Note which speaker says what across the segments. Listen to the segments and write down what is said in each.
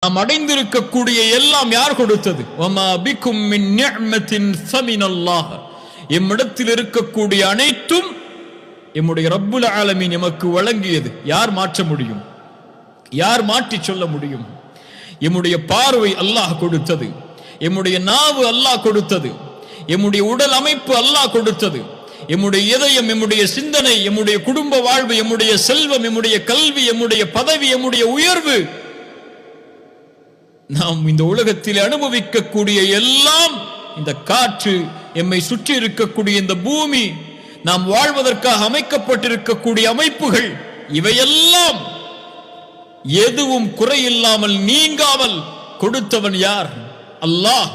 Speaker 1: நாம் அடைந்திருக்கக்கூடிய எல்லாம் யார் கொடுத்தது? வமா பிக்கும் மின் நிஅமத்தின் ஃபமினல்லாஹ். எம்மிடத்தில் இருக்கக்கூடிய அனைத்தும் எம்முடைய ரப்புல் ஆலமீன் எமக்கு வழங்கியது. யார் மாற்ற முடியும்? யார் மாற்றி சொல்ல முடியும்? எம்முடைய பார்வை அல்லாஹ் கொடுத்தது, எம்முடைய நாவு அல்லாஹ் கொடுத்தது, எம்முடைய உடல் அமைப்பு அல்லாஹ் கொடுத்தது, எம்முடைய இதயம், எம்முடைய சிந்தனை, எம்முடைய குடும்ப வாழ்வு, எம்முடைய செல்வம், எம்முடைய கல்வி, எம்முடைய பதவி, எம்முடைய உயர்வு, நாம் இந்த உலகத்தில் அனுபவிக்கக்கூடிய எல்லாம், இந்த காற்று, எம்மை சுற்றி இருக்கக்கூடிய இந்த பூமி, நாம் வாழ்வதற்காக அமைக்கப்பட்டிருக்கக்கூடிய அமைப்புகள், இவையெல்லாம் எதுவும் குறையில்லாமல் நீங்காமல் கொடுத்தவன் யார்? அல்லாஹ்.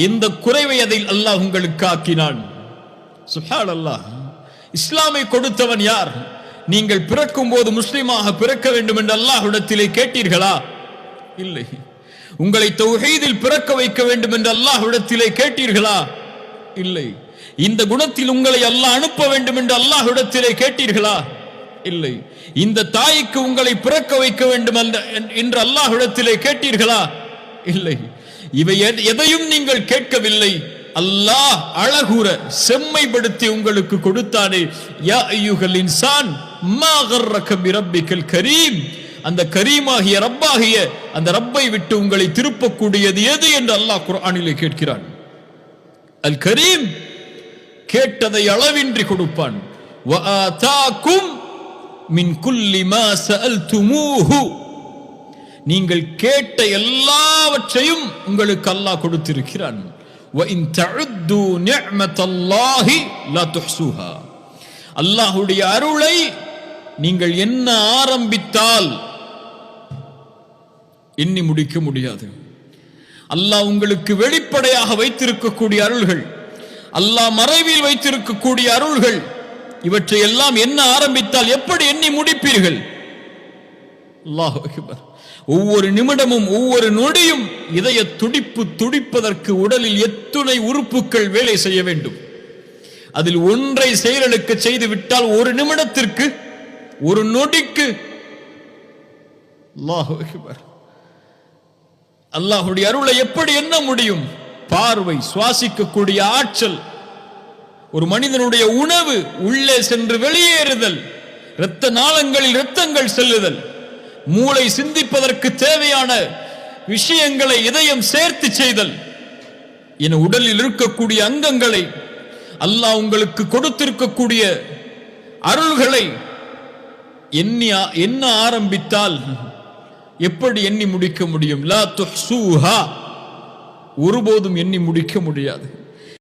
Speaker 1: இந்த குறைவை அதில் அல்லாஹ் உங்களுக்கு ஆக்கினான். சுப்ஹானல்லாஹ். இஸ்லாமை கொடுத்தவன் யார்? நீங்கள் பிறக்கும் போது முஸ்லிமாக பிறக்க வேண்டும் என்று அல்லாஹ்விடத்திலே கேட்டீர்களா? இல்லை. உங்களை தௌஹீதில் பிறக்க வைக்க வேண்டும் என்று அல்லாஹ்விடத்திலே கேட்டீர்களா? இல்லை. இந்த குணத்தில் உங்களை அல்லாஹ் அனுப்ப வேண்டும் என்று அல்லாஹ்விடத்திலே கேட்டீர்களா? இல்லை. இந்த தாய்க்கு உங்களை பிறக்க வைக்க வேண்டும் என்று அல்லாஹ்விடத்திலே கேட்டீர்களா? இல்லை. இவை எதையும் நீங்கள் கேட்கவில்லை. அல்லாஹ் அழகுற செம்மைப்படுத்தி உங்களுக்கு கொடுத்தானே. யா அய்யுஹல் இன்சான் மா கர்ரக பிரப்பிக்கல் கரீம். அந்த கரீமாகிய ரப்பாகிய அந்த ரப்பை விட்டு உங்களை திருப்பக்கூடியது எது என்று அல்லாஹ் குர்ஆனிலே கேட்கிறான். அல் கரீம் கேட்டதை அளவின்றி கொடுப்பான். வ ஆதாக்கும் மின் குல்லி மா சஅல்துமூஹு. நீங்கள் கேட்ட எல்லாவற்றையும் உங்களுக்கு அல்லாஹ் கொடுத்திருக்கிறான். வ இன் தஉது நிஅமத்தல்லாஹி லா துஹ்ஸூஹா. அல்லாஹ்வுடைய அருளை நீங்கள் என்ன ஆரம்பித்தால் எண்ணி முடிக்க முடியாது. அல்லாஹ் உங்களுக்கு வெளிப்படையாக வைத்திருக்கக்கூடிய அருள்கள், அல்லாஹ் மறைவில் வைத்திருக்கக்கூடிய அருள்கள், இவற்றை எல்லாம் என்ன ஆரம்பித்தால் எப்படி எண்ணி முடிப்பீர்கள்? அல்லாஹு அக்பர். ஒவ்வொரு நிமிடமும் ஒவ்வொரு நொடியும் இதய துடிப்பு துடிப்பதற்கு உடலில் எத்துணை உறுப்புகள் வேலை செய்ய வேண்டும். அதில் ஒன்றை செயலுக்கு செய்து விட்டால் ஒரு நிமிடத்திற்கு, ஒரு நொடிக்கு, அல்லாஹு அக்பர், அல்லாஹ்வுடைய அருளை எப்படி எண்ண முடியும்? பார்வை, சுவாசிக்கக்கூடிய ஆற்றல், ஒரு மனிதனுடைய உணவு உள்ளே சென்று வெளியேறுதல், இரத்த நாளங்களில் இரத்தங்கள் செல்லுதல், மூளை சிந்திப்பதற்கு தேவையான விஷயங்களை இதயம் சேர்த்து செய்தல் என உடலில் இருக்கக்கூடிய அங்கங்களை, அல்லாஹ் உங்களுக்கு கொடுத்திருக்கக்கூடிய அருள்களை எண்ண ஆரம்பித்தால் எப்படி எண்ணி முடிக்க முடியும்? லா துஹ்ஸூஹா. ஒருபோதும் எண்ணி முடிக்க முடியாது.